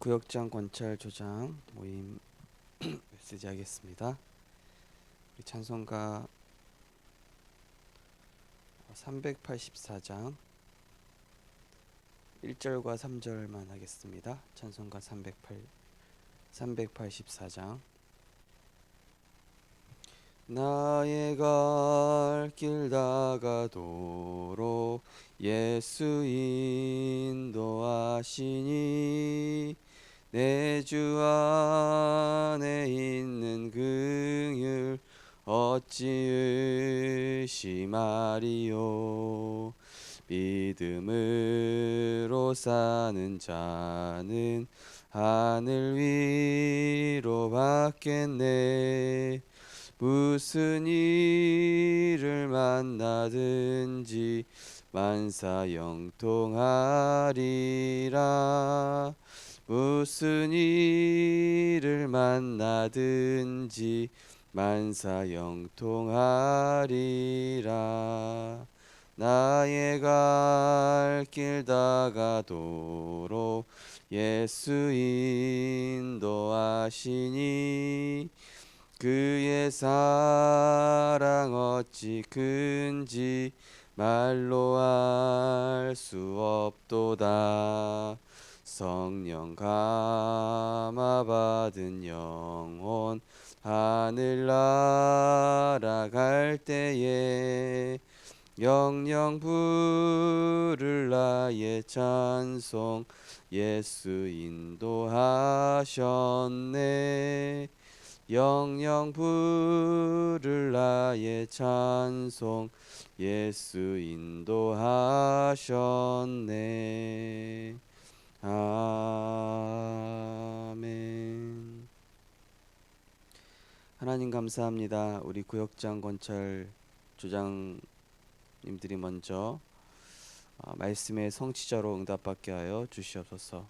구역장 관찰 조장 모임 메시지 하겠습니다. 우리 찬송가 384장 1절과 3절만 하겠습니다. 찬송가 384장. 나의 갈 길 다가도록 예수 인도하시니 내 주 안에 있는 긍휼 어찌 의심하리요. 믿음으로 사는 자는 하늘 위로 받겠네. 무슨 일을 만나든지 만사 형통하리라. 무슨 일을 만나든지 만사 형통하리라. 나의 갈 길 다가도록 예수 인도하시니 그의 사랑 어찌 큰지 말로 알 수 없도다. 성령 감화 받은 영혼 하늘 날아갈 때에 영영 부를 나의 찬송 예수 인도하셨네. 영영 부를 나의 찬송 예수 인도하셨네. 아멘. 하나님 감사합니다. 우리 구역장 권찰 조장님들이 먼저 말씀의 성취자로 응답받게 하여 주시옵소서.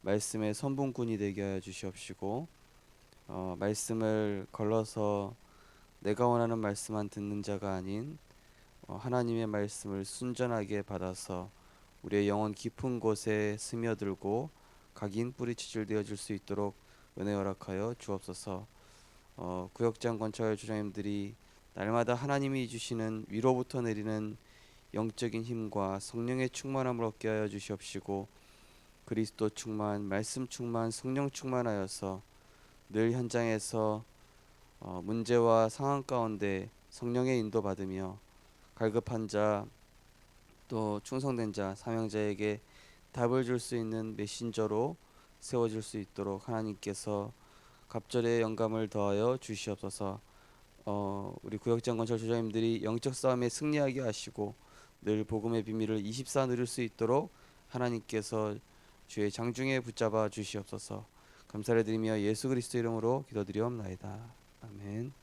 말씀의 선분꾼이 되게 하여 주시옵시고 말씀을 걸러서 내가 원하는 말씀만 듣는 자가 아닌 하나님의 말씀을 순전하게 받아서 우리의 영혼 깊은 곳에 스며들고 각인 뿌리치질 되어질 수 있도록 은혜 허락하여 주옵소서. 구역장 권찰 조장님들이 날마다 하나님이 주시는 위로부터 내리는 영적인 힘과 성령의 충만함을 얻게 하여 주시옵시고 그리스도 충만, 말씀 충만, 성령 충만하여서 늘 현장에서 문제와 상황 가운데 성령의 인도받으며 갈급한 자, 또 충성된 자, 사명자에게 답을 줄 수 있는 메신저로 세워질 수 있도록 하나님께서 갑절의 영감을 더하여 주시옵소서. 우리 구역장 건설 조장님들이 영적 싸움에 승리하게 하시고 늘 복음의 비밀을 24 누릴 수 있도록 하나님께서 주의 장중에 붙잡아 주시옵소서. 감사를 드리며 예수 그리스도 이름으로 기도드리옵나이다. 아멘.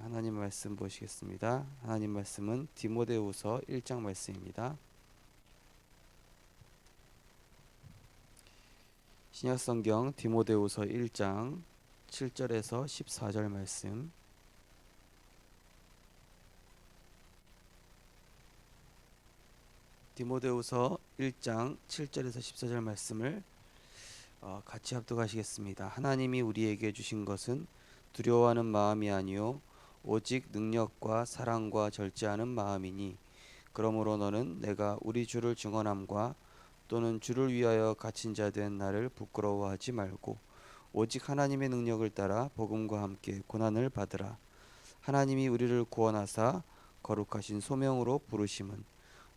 하나님 말씀 보시겠습니다. 하나님 말씀은 디모데후서 1장 말씀입니다. 신약성경 디모데후서 1장 7절에서 14절 말씀. 디모데후서 1장 7절에서 14절 말씀을 같이 합독하시겠습니다. 하나님이 우리에게 주신 것은 두려워하는 마음이 아니요 오직 능력과 사랑과 절제하는 마음이니 그러므로 너는 내가 우리 주를 증언함과 또는 주를 위하여 갇힌 자 된 나를 부끄러워하지 말고 오직 하나님의 능력을 따라 복음과 함께 고난을 받으라. 하나님이 우리를 구원하사 거룩하신 소명으로 부르심은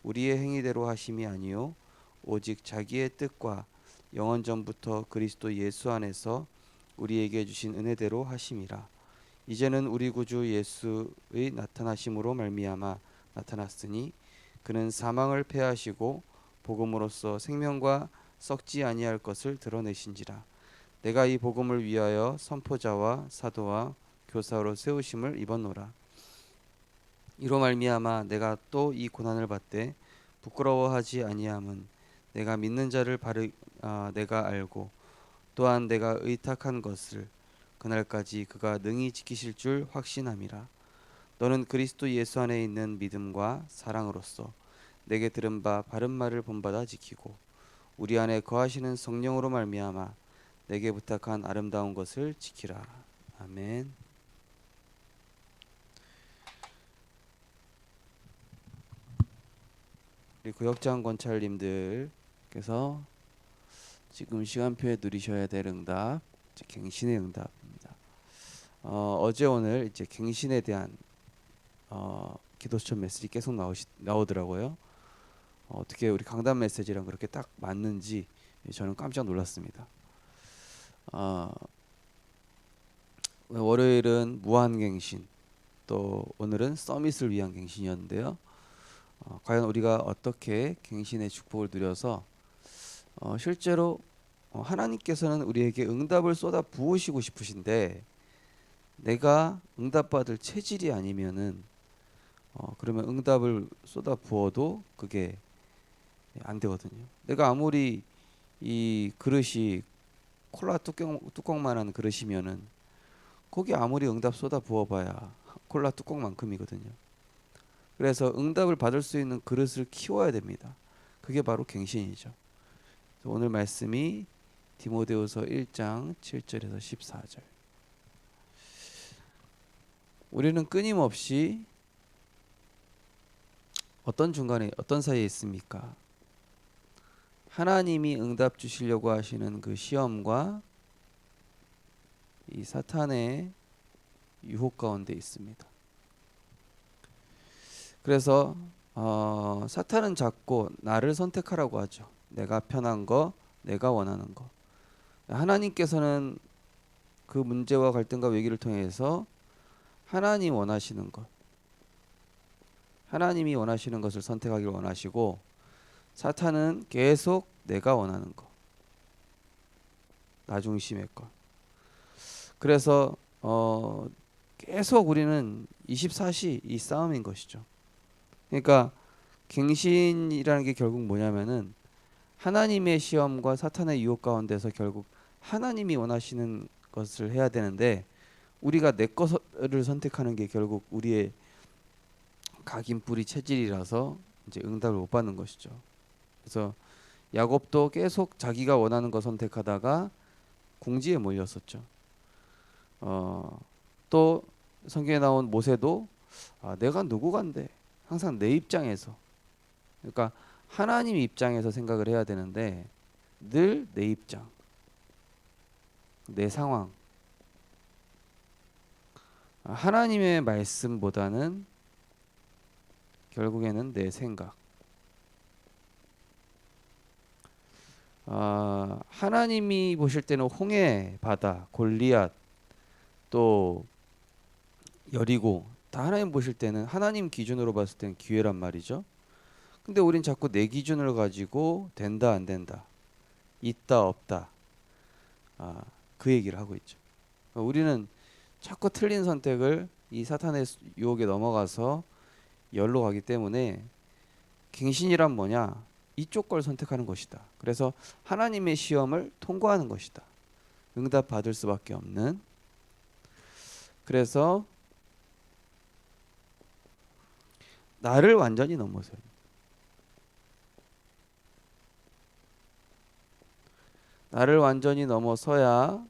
우리의 행위대로 하심이 아니요 오직 자기의 뜻과 영원 전부터 그리스도 예수 안에서 우리에게 주신 은혜대로 하심이라. 이제는 우리 구주 예수의 나타나심으로 말미암아 나타났으니 그는 사망을 패하시고 복음으로써 생명과 썩지 아니할 것을 드러내신지라. 내가 이 복음을 위하여 선포자와 사도와 교사로 세우심을 입었노라. 이로 말미암아 내가 또 이 고난을 받되 부끄러워하지 아니함은 내가 믿는 자를 내가 알고 또한 내가 의탁한 것을 그날까지 그가 능히 지키실 줄 확신함이라. 너는 그리스도 예수 안에 있는 믿음과 사랑으로서 내게 들은 바 바른 말을 본받아 지키고 우리 안에 거하시는 성령으로 말미암아 내게 부탁한 아름다운 것을 지키라. 아멘. 우리 구역장 권찰님들께서 지금 시간표에 누리셔야 될 응답, 갱신의 응답입니다. 어제 오늘 이제 갱신에 대한 기도수첩 메시지 계속 나오더라고요. 어떻게 우리 강단 메시지랑 그렇게 딱 맞는지 저는 깜짝 놀랐습니다. 월요일은 무한갱신, 또 오늘은 서밋을 위한 갱신이었는데요. 과연 우리가 어떻게 갱신의 축복을 누려서 실제로 하나님께서는 우리에게 응답을 쏟아 부으시고 싶으신데 내가 응답받을 체질이 아니면은 그러면 응답을 쏟아 부어도 그게 안 되거든요. 내가 아무리 이 그릇이 콜라 뚜껑만한 그릇이면은 거기 아무리 응답 쏟아 부어봐야 콜라 뚜껑만큼이거든요. 그래서 응답을 받을 수 있는 그릇을 키워야 됩니다. 그게 바로 갱신이죠. 오늘 말씀이 디모데후서 1장 7절에서 14절. 우리는 끊임없이 어떤 중간에 어떤 사이에 있습니까? 하나님이 응답 주시려고 하시는 그 시험과 이 사탄의 유혹 가운데 있습니다. 그래서 사탄은 자꾸 나를 선택하라고 하죠. 내가 편한 거, 내가 원하는 거. 하나님께서는 그 문제와 갈등과 위기를 통해서 하나님 원하시는 것, 하나님이 원하시는 것을 선택하기를 원하시고, 사탄은 계속 내가 원하는 것, 나 중심의 것. 그래서 계속 우리는 24시 이 싸움인 것이죠. 그러니까 갱신이라는 게 결국 뭐냐면은 하나님의 시험과 사탄의 유혹 가운데서 결국 하나님이 원하시는 것을 해야 되는데 우리가 내 것을 선택하는 게 결국 우리의 각인 뿌리 체질이라서 이제 응답을 못 받는 것이죠. 그래서 야곱도 계속 자기가 원하는 거 선택하다가 궁지에 몰렸었죠. 또 성경에 나온 모세도 내가 누구간데 항상 내 입장에서, 그러니까 하나님 입장에서 생각을 해야 되는데 늘 내 입장, 내 상황, 하나님의 말씀보다는 결국에는 내 생각. 하나님이 보실 때는 홍해, 바다, 골리앗, 또 여리고 다 하나님 보실 때는 하나님 기준으로 봤을 때는 기회란 말이죠. 근데 우린 자꾸 내 기준을 가지고 된다 안 된다, 있다 없다, 그 얘기를 하고 있죠. 우리는 자꾸 틀린 선택을 이 사탄의 유혹에 넘어가서 열로 가기 때문에 갱신이란 뭐냐? 이쪽 걸 선택하는 것이다. 그래서 하나님의 시험을 통과하는 것이다. 응답 받을 수밖에 없는. 그래서 나를 완전히 넘어서요. 나를 완전히 넘어서야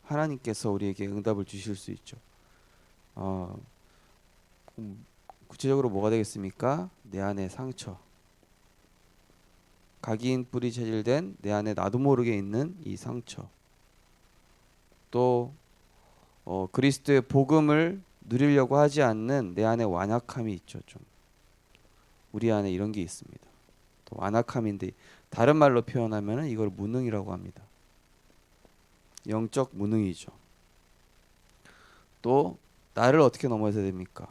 하나님께서 우리에게 응답을 주실 수 있죠. 구체적으로 뭐가 되겠습니까? 내 안에 상처, 각인 뿌리 체질된 내 안에 나도 모르게 있는 이 상처, 또 그리스도의 복음을 누리려고 하지 않는 내 안에 완악함이 있죠. 좀 우리 안에 이런 게 있습니다. 또 완악함인데 다른 말로 표현하면 이걸 무능이라고 합니다. 영적 무능이죠. 또 나를 어떻게 넘어서야 됩니까?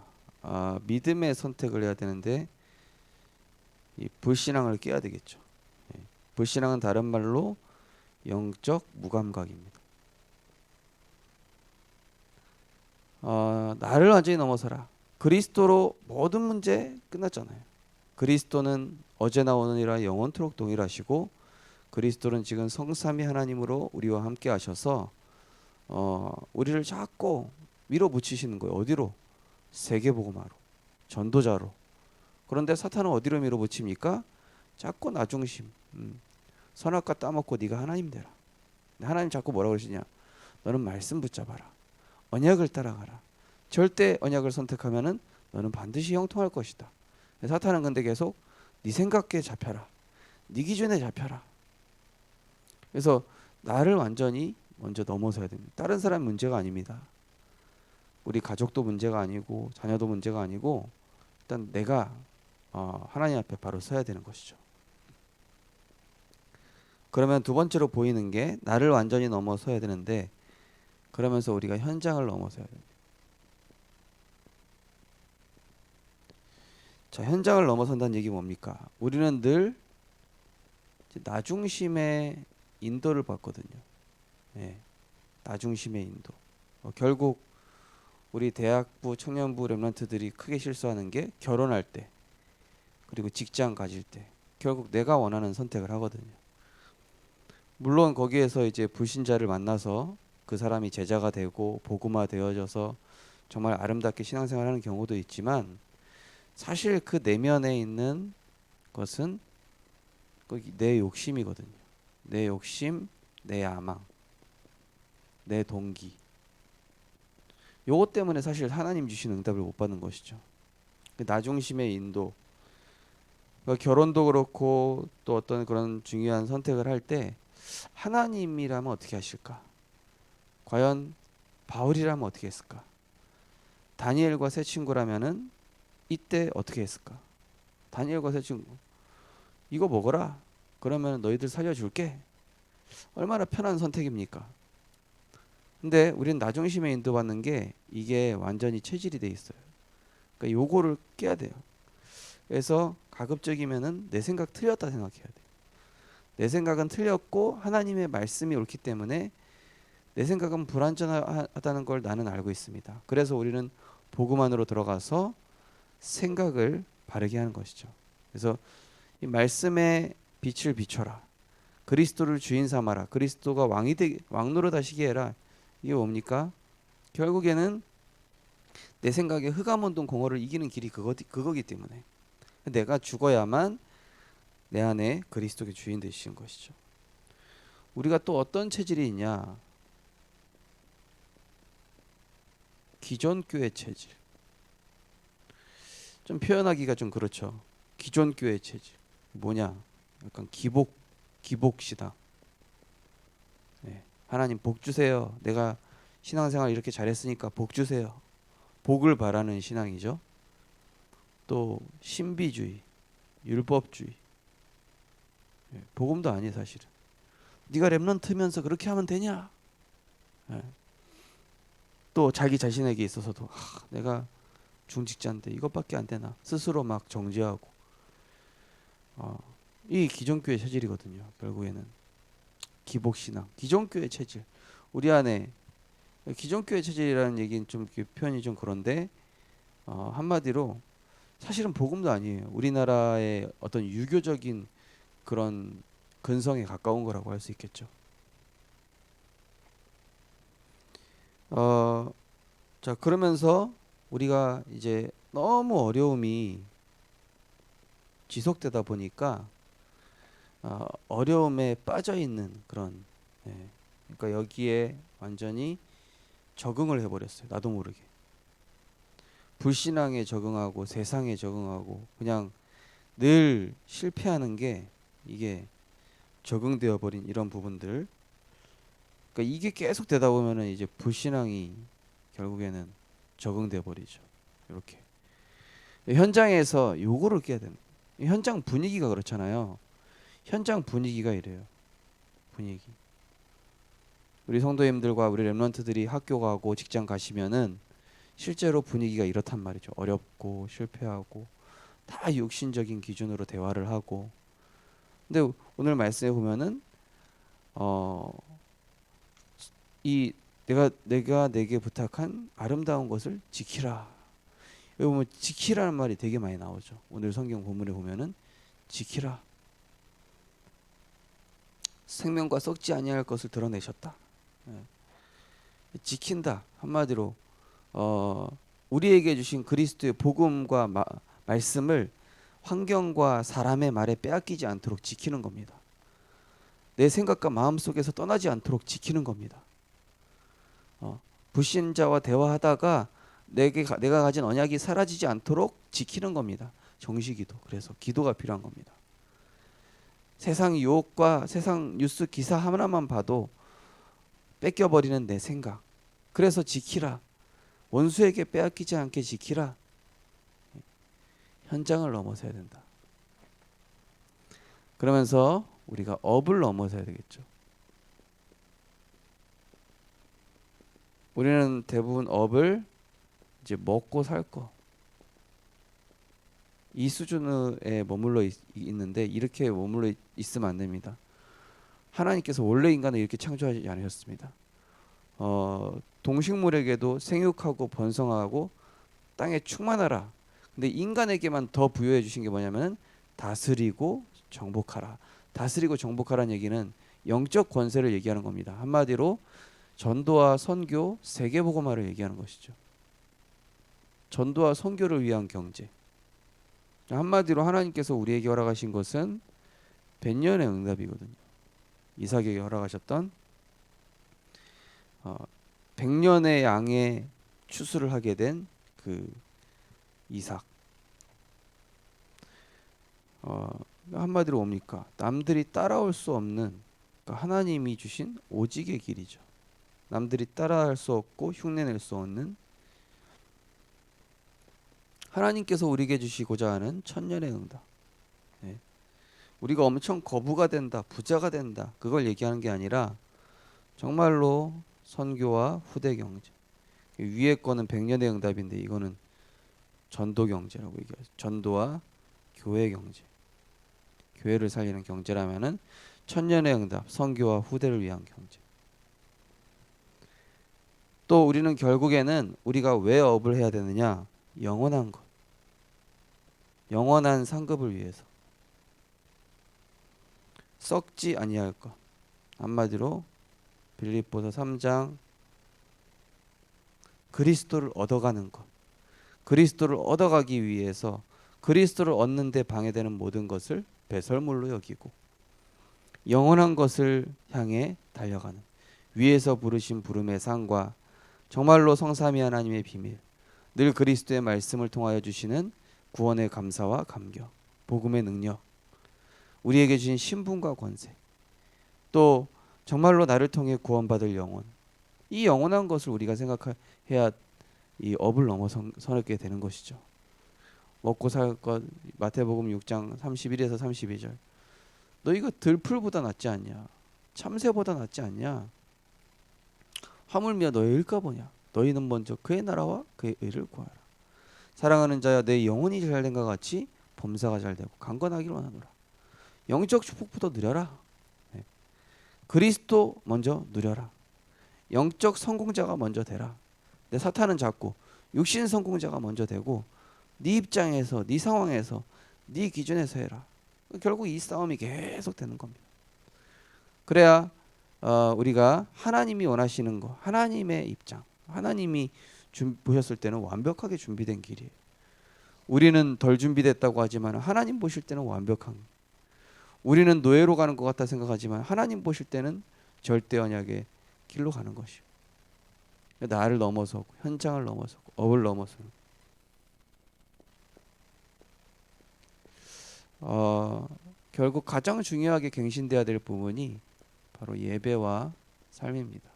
믿음의 선택을 해야 되는데 이 불신앙을 깨야 되겠죠. 불신앙은 다른 말로 영적 무감각입니다. 나를 완전히 넘어서라. 그리스도로 모든 문제 끝났잖아요. 그리스도는 어제나 오늘이라 영원토록 동일하시고 그리스도는 지금 성삼위 하나님으로 우리와 함께 하셔서 우리를 자꾸 밀어붙이시는 거예요. 어디로? 세계복음화로, 전도자로. 그런데 사탄은 어디로 밀어붙입니까? 자꾸 나 중심, 선악과 따먹고 네가 하나님 되라. 하나님 자꾸 뭐라고 그러시냐? 너는 말씀 붙잡아라. 언약을 따라가라. 절대 언약을 선택하면은 너는 반드시 형통할 것이다. 사탄은 근데 계속 네 생각에 잡혀라. 네 기준에 잡혀라. 그래서 나를 완전히 먼저 넘어서야 됩니다. 다른 사람 문제가 아닙니다. 우리 가족도 문제가 아니고 자녀도 문제가 아니고 일단 내가 하나님 앞에 바로 서야 되는 것이죠. 그러면 두 번째로 보이는 게 나를 완전히 넘어서야 되는데 그러면서 우리가 현장을 넘어서야 됩니다. 자, 현장을 넘어선다는 얘기 뭡니까? 우리는 늘 나 중심의 인도를 받거든요. 예, 나 중심의 인도. 결국 우리 대학부 청년부 렘넌트들이 크게 실수하는 게 결혼할 때 그리고 직장 가질 때 결국 내가 원하는 선택을 하거든요. 물론 거기에서 이제 불신자를 만나서 그 사람이 제자가 되고 복음화 되어져서 정말 아름답게 신앙생활하는 경우도 있지만 사실 그 내면에 있는 것은 내 욕심이거든요. 내 욕심, 내 야망, 내 동기. 요것 때문에 사실 하나님 주신 응답을 못 받는 것이죠. 나 중심의 인도. 그러니까 결혼도 그렇고 또 어떤 그런 중요한 선택을 할 때 하나님이라면 어떻게 하실까? 과연 바울이라면 어떻게 했을까? 다니엘과 세 친구라면은 이때 어떻게 했을까? 다니엘과 세 친구 이거 먹어라. 그러면 너희들 살려줄게. 얼마나 편한 선택입니까? 근데 우리는 나 중심에 인도받는 게 이게 완전히 체질이 돼 있어요. 그러니까 요거를 깨야 돼요. 그래서 가급적이면은 내 생각 틀렸다 생각해야 돼. 내 생각은 틀렸고 하나님의 말씀이 옳기 때문에 내 생각은 불완전하다는 걸 나는 알고 있습니다. 그래서 우리는 복음 안으로 들어가서 생각을 바르게 하는 것이죠. 그래서 이 말씀의 빛을 비춰라. 그리스도를 주인 삼아라. 그리스도가 왕 노릇하시게 해라. 이게 뭡니까? 결국에는 내 생각에 흑암운동 공허를 이기는 길이 그거기 때문에 내가 죽어야만 내 안에 그리스도의 주인 되시는 것이죠. 우리가 또 어떤 체질이 있냐? 기존 교회 체질. 좀 표현하기가 좀 그렇죠. 기존 교회 체질. 뭐냐? 약간 기복시다. 네. 하나님 복 주세요. 내가 신앙생활 이렇게 잘했으니까 복 주세요. 복을 바라는 신앙이죠. 또 신비주의, 율법주의. 네. 복음도 아니에요 사실은. 네가 렘넌트면서 그렇게 하면 되냐? 네. 또 자기 자신에게 있어서도 내가 중직자인데 이것밖에 안 되나? 스스로 막 정죄하고. 이 기존교회 체질이거든요. 결국에는 기복신앙, 기존교회 체질. 우리 안에 기존교회 체질이라는 얘기는 좀 표현이 좀 그런데 한마디로 사실은 복음도 아니에요. 우리나라의 어떤 유교적인 그런 근성에 가까운 거라고 할 수 있겠죠. 자 그러면서 우리가 이제 너무 어려움이 지속되다 보니까 어려움에 빠져 있는 그런 그러니까 여기에 완전히 적응을 해버렸어요. 나도 모르게 불신앙에 적응하고 세상에 적응하고 그냥 늘 실패하는 게 이게 적응되어 버린 이런 부분들. 그러니까 이게 계속 되다 보면은 이제 불신앙이 결국에는 적응돼 버리죠. 이렇게 현장에서 요거를 깨야 됩니다. 현장 분위기가 그렇잖아요. 현장 분위기가 이래요. 분위기. 우리 성도님들과 우리 렘넌트들이 학교 가고 직장 가시면은 실제로 분위기가 이렇단 말이죠. 어렵고 실패하고 다 육신적인 기준으로 대화를 하고. 근데 오늘 말씀에 보면은 이 내가 내게 부탁한 아름다운 것을 지키라. 여기 보면 지키라는 말이 되게 많이 나오죠. 오늘 성경 본문에 보면은 지키라. 생명과 썩지 아니할 것을 드러내셨다. 지킨다. 한마디로 우리에게 주신 그리스도의 복음과 말씀을 환경과 사람의 말에 빼앗기지 않도록 지키는 겁니다. 내 생각과 마음 속에서 떠나지 않도록 지키는 겁니다. 불신자와 대화하다가 내가 가진 언약이 사라지지 않도록 지키는 겁니다. 정시기도. 그래서 기도가 필요한 겁니다. 세상 유혹과 세상 뉴스 기사 하나만 봐도 뺏겨버리는 내 생각. 그래서 지키라. 원수에게 빼앗기지 않게 지키라. 현장을 넘어서야 된다. 그러면서 우리가 업을 넘어서야 되겠죠. 우리는 대부분 업을 이제 먹고 살 거. 이 수준에 머물러 있는데 이렇게 머물러 있으면 안 됩니다. 하나님께서 원래 인간을 이렇게 창조하지 않으셨습니다. 동식물에게도 생육하고 번성하고 땅에 충만하라. 근데 인간에게만 더 부여해 주신 게 뭐냐면 다스리고 정복하라. 다스리고 정복하라는 얘기는 영적 권세를 얘기하는 겁니다. 한마디로 전도와 선교, 세계복음화를 얘기하는 것이죠. 전도와 선교를 위한 경제. 한마디로 하나님께서 우리에게 허락하신 것은 100년의 응답이거든요. 이삭에게 허락하셨던 100년의 양의 추수를 하게 된 그 이삭. 한마디로 뭡니까? 남들이 따라올 수 없는, 그러니까 하나님이 주신 오직의 길이죠. 남들이 따라할 수 없고 흉내낼 수 없는 하나님께서 우리에게 주시고자 하는 천년의 응답. 네. 우리가 엄청 거부가 된다, 부자가 된다, 그걸 얘기하는 게 아니라 정말로 선교와 후대 경제. 위에 거는 100년의 응답인데 이거는 전도 경제라고 얘기하죠. 전도와 교회 경제. 교회를 살리는 경제라면은 천년의 응답, 선교와 후대를 위한 경제. 또 우리는 결국에는 우리가 왜 업을 해야 되느냐? 영원한 것. 영원한 상급을 위해서. 썩지 아니할 것. 한마디로 빌립보서 3장 그리스도를 얻어가는 것. 그리스도를 얻어가기 위해서 그리스도를 얻는 데 방해되는 모든 것을 배설물로 여기고 영원한 것을 향해 달려가는 위에서 부르신 부름의 상과 정말로 성삼위 하나님의 비밀, 늘 그리스도의 말씀을 통하여 주시는 구원의 감사와 감격, 복음의 능력, 우리에게 주신 신분과 권세, 또 정말로 나를 통해 구원받을 영혼, 이 영원한 것을 우리가 생각해야 이 업을 넘어서게 되는 것이죠. 먹고 살 것, 마태복음 6장 31에서 32절. 너 이거 들풀보다 낫지 않냐? 참새보다 낫지 않냐? 하물며 너의 일까보냐? 너희는 먼저 그의 나라와 그의 의를 구하라. 사랑하는 자야, 내 영혼이 잘된 것 같이 범사가 잘되고 강건하기를 원하노라. 영적 축복부터 누려라. 네. 그리스도 먼저 누려라. 영적 성공자가 먼저 되라. 내 사탄은 자꾸 육신 성공자가 먼저 되고 네 입장에서, 네 상황에서, 네 기준에서 해라. 결국 이 싸움이 계속 되는 겁니다. 그래야 우리가 하나님이 원하시는 거, 하나님의 입장, 하나님이 보셨을 때는 완벽하게 준비된 길이에요. 우리는 덜 준비됐다고 하지만 하나님 보실 때는 완벽한. 우리는 노예로 가는 것 같다 생각하지만 하나님 보실 때는 절대 언약의 길로 가는 것이요. 나를 넘어서고 현장을 넘어서고 업을 넘어서는. 결국 가장 중요하게 갱신돼야 될 부분이 바로 예배와 삶입니다.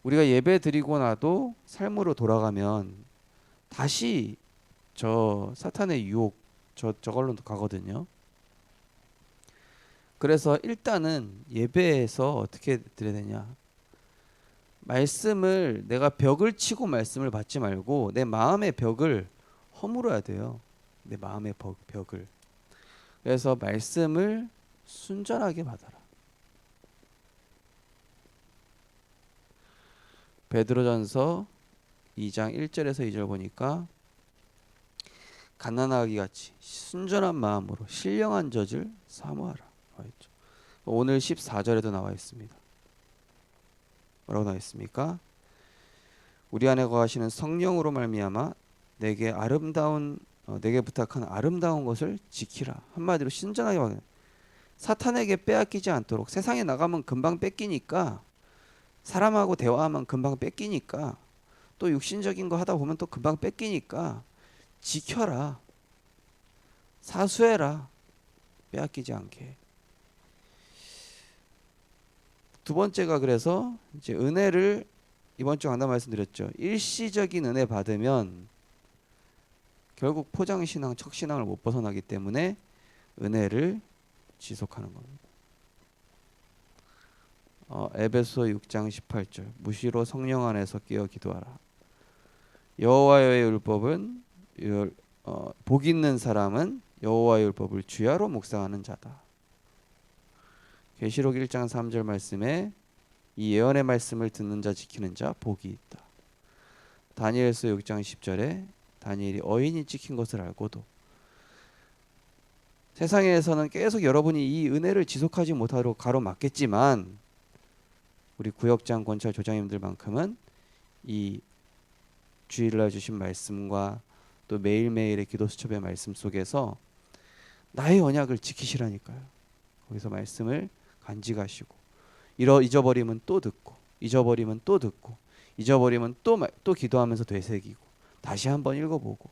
우리가 예배 드리고 나도 삶으로 돌아가면 다시 저 사탄의 유혹 저걸로 가거든요. 그래서 일단은 예배에서 어떻게 드려야 되냐? 말씀을 내가 벽을 치고 말씀을 받지 말고 내 마음의 벽을 허물어야 돼요. 내 마음의 벽을. 그래서 말씀을 순전하게 받아라. 베드로전서 2장 1절에서 2절 보니까 가난하기 같이 순전한 마음으로 신령한 젖을 사모하라. 오늘 14절에도 나와 있습니다. 뭐라고 나와 있습니까? 우리 안에 거하시는 성령으로 말미암아 내게 부탁한 아름다운 것을 지키라. 한마디로 신전하게 받는. 사탄에게 빼앗기지 않도록. 세상에 나가면 금방 뺏기니까, 사람하고 대화하면 금방 뺏기니까, 또 육신적인 거 하다 보면 또 금방 뺏기니까 지켜라. 사수해라. 빼앗기지 않게. 두 번째가, 그래서 이제 은혜를 이번 주 강단 말씀드렸죠. 일시적인 은혜 받으면 결국 포장신앙, 척신앙을 못 벗어나기 때문에 은혜를 지속하는 겁니다. 에베소 6장 18절, 무시로 성령 안에서 깨어 기도하라. 여호와의 율법은 복 있는 사람은 여호와의 율법을 주야로 묵상하는 자다. 계시록 1장 3절 말씀에 이 예언의 말씀을 듣는 자, 지키는 자 복이 있다. 다니엘서 6장 10절에 다니엘이 어인이 찍힌 것을 알고도, 세상에서는 계속 여러분이 이 은혜를 지속하지 못하도록 가로막겠지만 우리 구역장, 권찰, 조장님들만큼은 이 주일날 주신 말씀과 또 매일매일의 기도 수첩의 말씀 속에서 나의 언약을 지키시라니까요. 거기서 말씀을 간직하시고, 잊어버리면 또 듣고, 잊어버리면 또 듣고, 잊어버리면 또 기도하면서 되새기고, 다시 한번 읽어보고,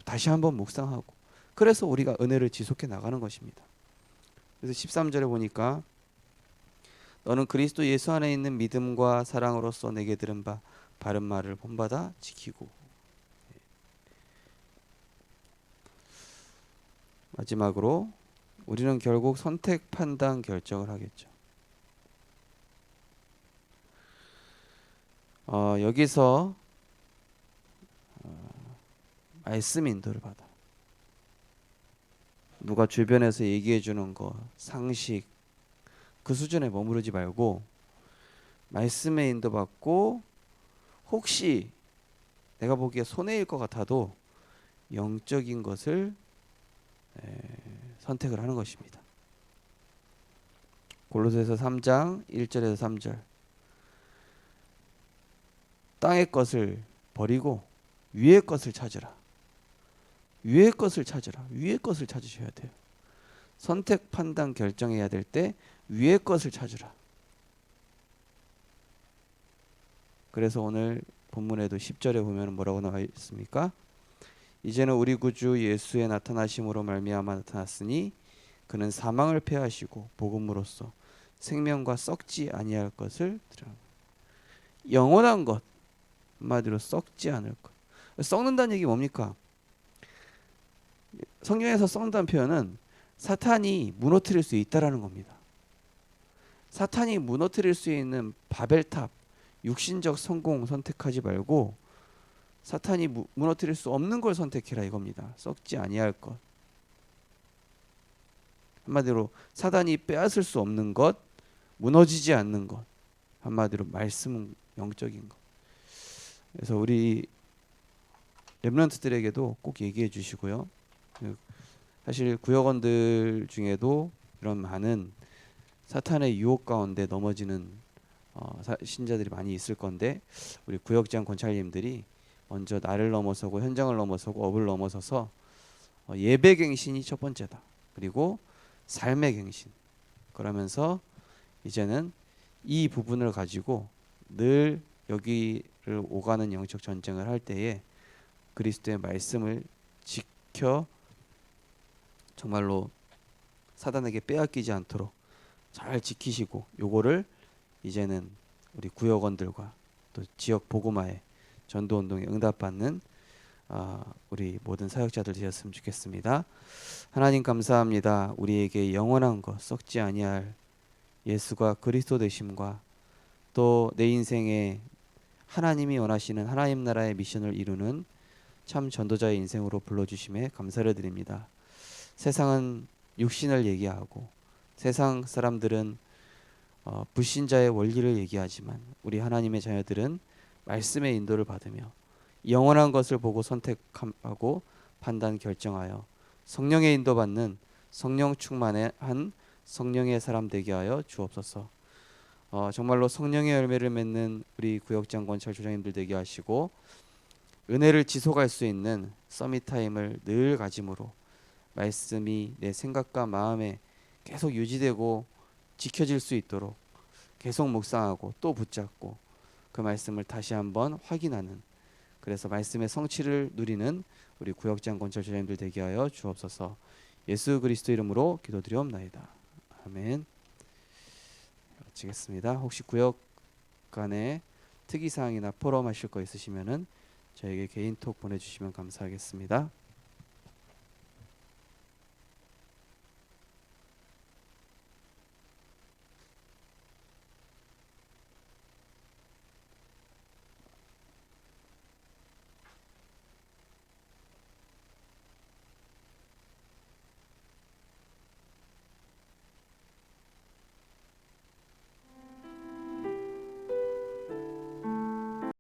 다시 한번 묵상하고, 그래서 우리가 은혜를 지속해 나가는 것입니다. 그래서 13절에 보니까 너는 그리스도 예수 안에 있는 믿음과 사랑으로서 내게 들은 바 바른 말을 본받아 지키고. 마지막으로 우리는 결국 선택, 판단, 결정을 하겠죠. 여기서 말씀 인도를 받아. 누가 주변에서 얘기해 주는 거, 상식, 그 수준에 머무르지 말고 말씀에 인도받고, 혹시 내가 보기에 손해일 것 같아도 영적인 것을 선택을 하는 것입니다. 골로새서 3장 1절에서 3절, 땅의 것을 버리고 위의 것을 찾으라. 위의 것을 찾으라. 위의 것을 찾으셔야 돼요. 선택, 판단, 결정해야 될 때 위의 것을 찾으라. 그래서 오늘 본문에도 10절에 보면 뭐라고 나와 있습니까? 이제는 우리 구주 예수의 나타나심으로 말미암아 나타났으니 그는 사망을 패하시고 복음으로써 생명과 썩지 아니할 것을 드러. 영원한 것, 한마디로 썩지 않을 것. 썩는다는 얘기 뭡니까? 성경에서 썩는다는 표현은 사탄이 무너뜨릴 수 있다라는 겁니다. 사탄이 무너뜨릴 수 있는 바벨탑, 육신적 성공 선택하지 말고 사탄이 무너뜨릴 수 없는 걸 선택해라 이겁니다. 썩지 아니할 것. 한마디로 사단이 빼앗을 수 없는 것, 무너지지 않는 것. 한마디로 말씀은 영적인 것. 그래서 우리 렘넌트들에게도 꼭 얘기해 주시고요. 사실 구역원들 중에도 이런 많은 사탄의 유혹 가운데 넘어지는 신자들이 많이 있을 건데, 우리 구역장 권찰님들이 먼저 나를 넘어서고 현장을 넘어서고 업을 넘어서서 예배 갱신이 첫 번째다. 그리고 삶의 갱신. 그러면서 이제는 이 부분을 가지고 늘 여기를 오가는 영적 전쟁을 할 때에 그리스도의 말씀을 지켜 정말로 사단에게 빼앗기지 않도록 잘 지키시고, 요거를 이제는 우리 구역원들과 또 지역 복음화에 전도운동에 응답받는 우리 모든 사역자들 되셨으면 좋겠습니다. 하나님 감사합니다. 우리에게 영원한 것, 썩지 아니할 예수가 그리스도 되심과 또 내 인생에 하나님이 원하시는 하나님 나라의 미션을 이루는 참 전도자의 인생으로 불러주심에 감사를 드립니다. 세상은 육신을 얘기하고 세상 사람들은 불신자의 원리를 얘기하지만 우리 하나님의 자녀들은 말씀의 인도를 받으며 영원한 것을 보고 선택하고 판단 결정하여 성령의 인도받는 성령 충만한 성령의 사람 되게 하여 주옵소서. 정말로 성령의 열매를 맺는 우리 구역장 권찰 조장님들 되게 하시고 은혜를 지속할 수 있는 서밋타임을 늘 가짐으로 말씀이 내 생각과 마음에 계속 유지되고 지켜질 수 있도록 계속 묵상하고 또 붙잡고 그 말씀을 다시 한번 확인하는, 그래서 말씀의 성취를 누리는 우리 구역장 건설 전님들 되게 하여 주옵소서. 예수 그리스도 이름으로 기도드리옵나이다. 아멘. 마치겠습니다. 혹시 구역 간에 특이사항이나 포럼하실 거 있으시면은 저에게 개인톡 보내주시면 감사하겠습니다.